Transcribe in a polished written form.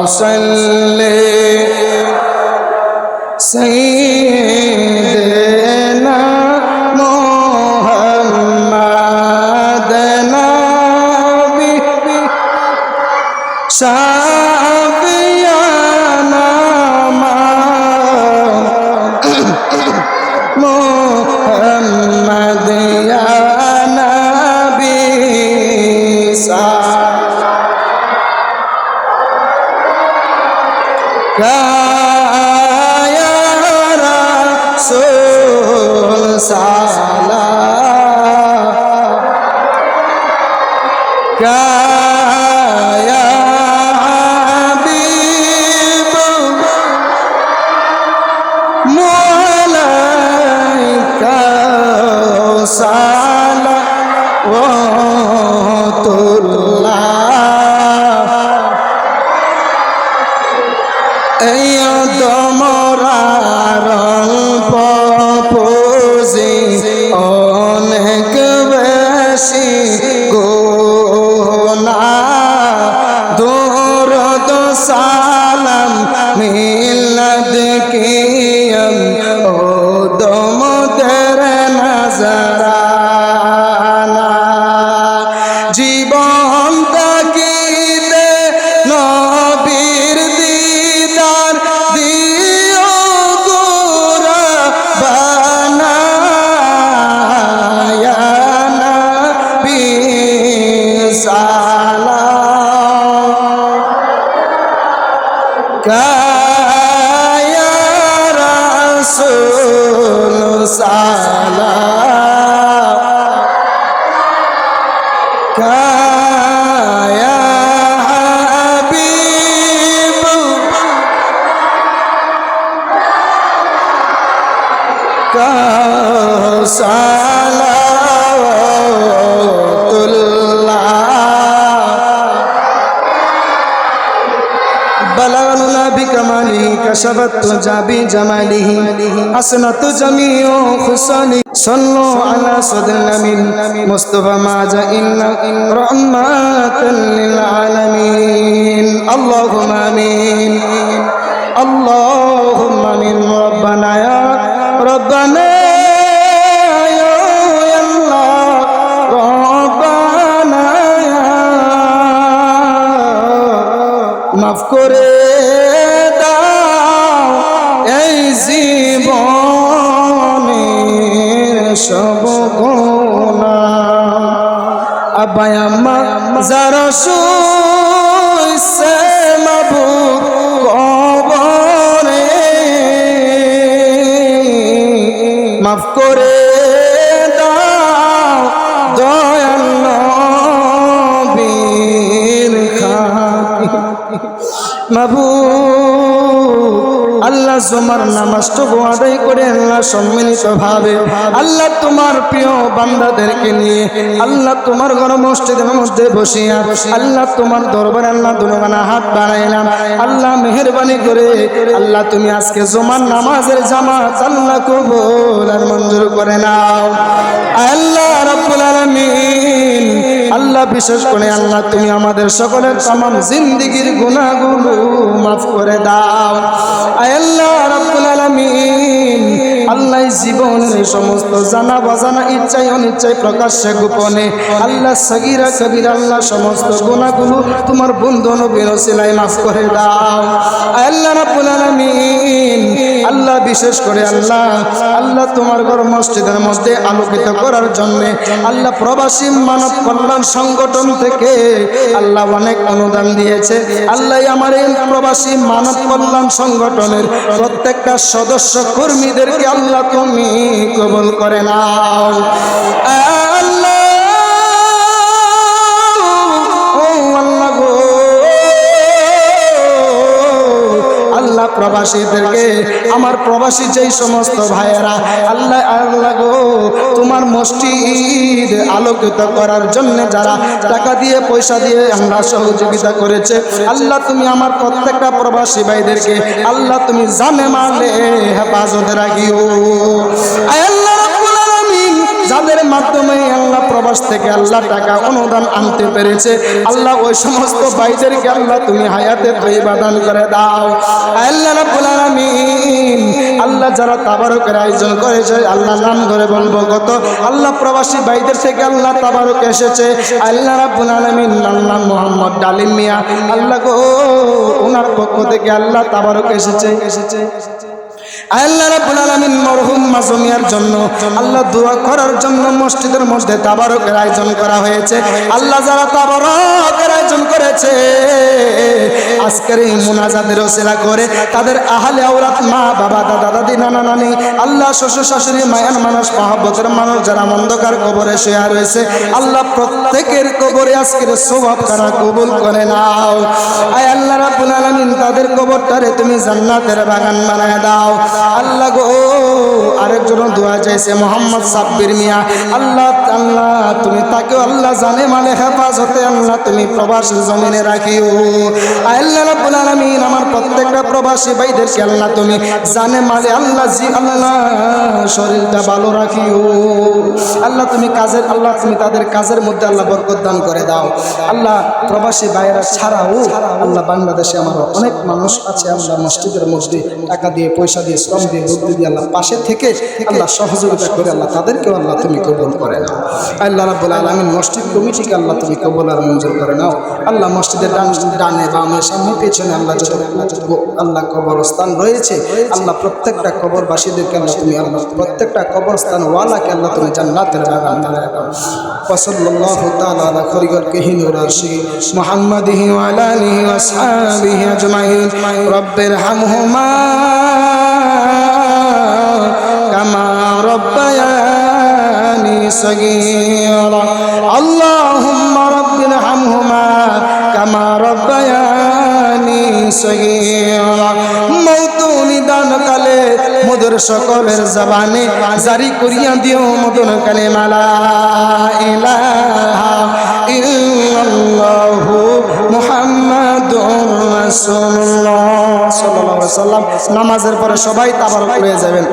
salli sayyidina Muhammad nabi shafi'ana Muhammad ya nabi ya Rasul salam ya Habib Mu'alaika salawatullah তোমরার পুঁজি অনেক বেশি গুনাহ দুরূদ সালাম মিলাদ কিয়াম ও দম তেরে নজরানা জীবন তাকিতে নবীর দিদার দিও কুরবানা ইয়া নবী সালাম ইয়া রাসূল সালাম ইয়া হাবিব সালাওয়াতুল্লাহ بلغنا بكماله كشفت تجابي جماله حسنت جميع خصاله صلوا على صدر الأمين مصطفى ماجا إن رحمة للعالمين اللهم آمين اللهم آمين ربنا يا ربنا يا الله ربنا يا মাফ করে দাও এই জীবনের সব গুনাহ আব্বা আম্মা যারা শুইছে মাবুদ কবরে মাফ করে দাও দয়াল নবীর খাতির মাবুদ আল্লাহ জুমার নামাজটুকু আদায় করে আল্লাহ সম্মিলিত ভাবে আল্লাহ তোমার প্রিয় বান্দাদেরকে নিয়ে আল্লাহ তোমার ঘর মসজিদের মধ্যে বসিয়া আল্লাহ তোমার দরবারে আল্লাহ দুলগানা হাত বাড়াইলাম আল্লাহ মেহেরবানি করে আল্লাহ তুমি আজকে জুমার নামাজের জামাত আল্লাহ কবুল আর মঞ্জুর করে নাও আল্লাহ রাব্বুল আলামিন আল্লাহ বিশেষ করে আল্লাহ তুমি আমাদের সকলের तमाम জিন্দেগীর গুনাহগুলো মাফ করে দাও আল্লাহ রাব্বুল আলামিন আল্লাহ জীবনের সমস্ত জানা বাজানা ইচ্ছায় অনিচ্ছায় প্রকাশ্যে গোপনে আল্লাহ সগীরা কবিরা আল্লাহ সমস্ত গুনাহগুলো তোমার বন্ধু নবীর ওসিলায় মাফ করে দাও আল্লাহ রাব্বুল আলামিন আল্লাহ বিশেষ করে আল্লাহ আল্লাহ তোমার ঘর মসজিদের মধ্যে আলোকিত করার জন্য আল্লাহ প্রবাসী মানব কল্যাণ সংগঠন থেকে আল্লাহ অনেক অনুদান দিয়েছে আল্লাহ আমার এই প্রবাসী মানব কল্যাণ সংগঠনের প্রত্যেকটা সদস্য কর্মীদেরকে আল্লাহ তুমি কবুল করে নাও আল্লাহ আল্লাহ প্রবাসীদেরকে আমার প্রবাসী যেই সমস্ত ভাইয়েরা আল্লাহ আল্লাহ গো তোমার মসজিদ আলোকিত করার জন্য যারা টাকা দিয়ে পয়সা দিয়ে আমরা সহযোগিতা করেছে আল্লাহ তুমি আমার প্রত্যেকটা প্রবাসী ভাইদেরকে আল্লাহ তুমি জানে মালে হেফাজতে রাখিও আল্লাহ রাব্বুল আলামিন তাদের মাধ্যমে আল্লাহ প্রবাস থেকে আল্লাহ টাকা অনুদান আনতে পেরেছে আল্লাহ ওই সমস্ত ভাইদেরকে আল্লাহ তুমি হায়াতে তয়্যিবা দান করে দাও আল্লাহ রাব্বুল আলামিন আল্লাহ যারা তাবারকের আয়োজন করেছে আল্লাহ নাম ধরে বলবো কত আল্লাহ প্রবাসী ভাইদের থেকে আল্লাহ তাবারক এসেছে আল্লাহ রাব্বুল আলামিন আল্লাহ মোহাম্মদ ডালিম মিয়া আল্লাহ গো ওনার পক্ষ থেকে আল্লাহ তাবারক এসেছে আল্লাহ রাব্বুল আলামিন মরহুম মাসুমিয়ার জন্য আল্লাহ দোয়া করার জন্য মসজিদের মধ্যে তাবারকের আয়োজন করা হয়েছে আল্লাহ যারা তাবারকের আয়োজন করেছে আজকের এই মুনাজাতের ওসিলা করে তাদের আহলে আওলাদ মা বাবা দাদা দাদি নানা নানি আল্লাহ শ্বশুর শাশুড়ি মায়ান মানুষ মহব্বতের মানুষ যারা অন্ধকার কবরে শুয়ে রয়েছে আল্লাহ প্রত্যেকের কবরে আজকের সওয়াব তারা কবুল করে নাও আয় আল্লাহ রাব্বুল আলামিন তাদের কবরটারে তুমি জান্নাতের বাগান বানায় দাও আল্লাহ গো আরেকজন দোয়া চাইছে মোহাম্মদ সাব্বির মিয়া আল্লাহ আল্লাহ তুমি তাকে আল্লাহ জানে মালে হেফাজতে আল্লাহ তুমি প্রবাসী জমিনে রাখিও আল্লাহ রাব্বুল আলামিন আমার প্রত্যেকটা প্রবাসী ভাইদেরকে আল্লাহ তুমি জানে মালে আল্লাহ জি আল্লাহ শরীরটা ভালো রাখিও আল্লাহ তুমি কাজের আল্লাহ তুমি তাদের কাজের মধ্যে আল্লাহ বরকত দান করে দাও আল্লাহ প্রবাসী ভাইয়েরা ছাড়াও আল্লাহ বাংলাদেশে আমার অনেক মানুষ আছে আল্লাহ মসজিদের মধ্যে টাকা দিয়ে পয়সা দিয়ে শ্রম দিয়ে বুদ্ধি দিয়ে আল্লাহ পাশে থেকে আল্লাহ সহযোগিতা করে আল্লাহ তাদেরকেও আল্লাহ তুমি কবুল করে নাও আল্লাহ রাব্বুল আলামিন মসজিদ কমিটিকে আল্লাহ তুমি কবুল আর মঞ্জুর করে নাও আল্লাহ মসজিদের ডানে বামে সামনে পেছনে আল্লাহ আল্লাহ কবরস্থান রয়েছে আল্লাহ প্রত্যেকটা কবরবাসীদেরকে আল্লাহ তুমি আল্লাহ প্রত্যেকটা কবরস্থান ওয়ালাকে আল্লাহ তুমি জান্নাতের বাগান বানায় দাও সাল্লাল্লাহু তাআলা আলা খরিগল কাহিনুর আরশি মুহাম্মাদিহি ওয়া আলা আলিহি ওয়া আসহাবিহি আজমাইন রব্বির হামহুমা কামা রব্বায়ানি সগীরা আল্লাহুম্মা রব্বির হামহুমা কামা রব্বায়ানি সগীরা মওতুনি দান কালে মধুর সকলের জবানে জারি করিয়া দিও মধুর কালেমা লা ইলাহা ইল্লাল্লাহু মুহাম্মাদুর রাসূলুল্লাহ সাল্লাল্লাহু আলাইহি ওয়াসাল্লাম নামাজের পরে সবাই তাবারক হয়ে যাবেন।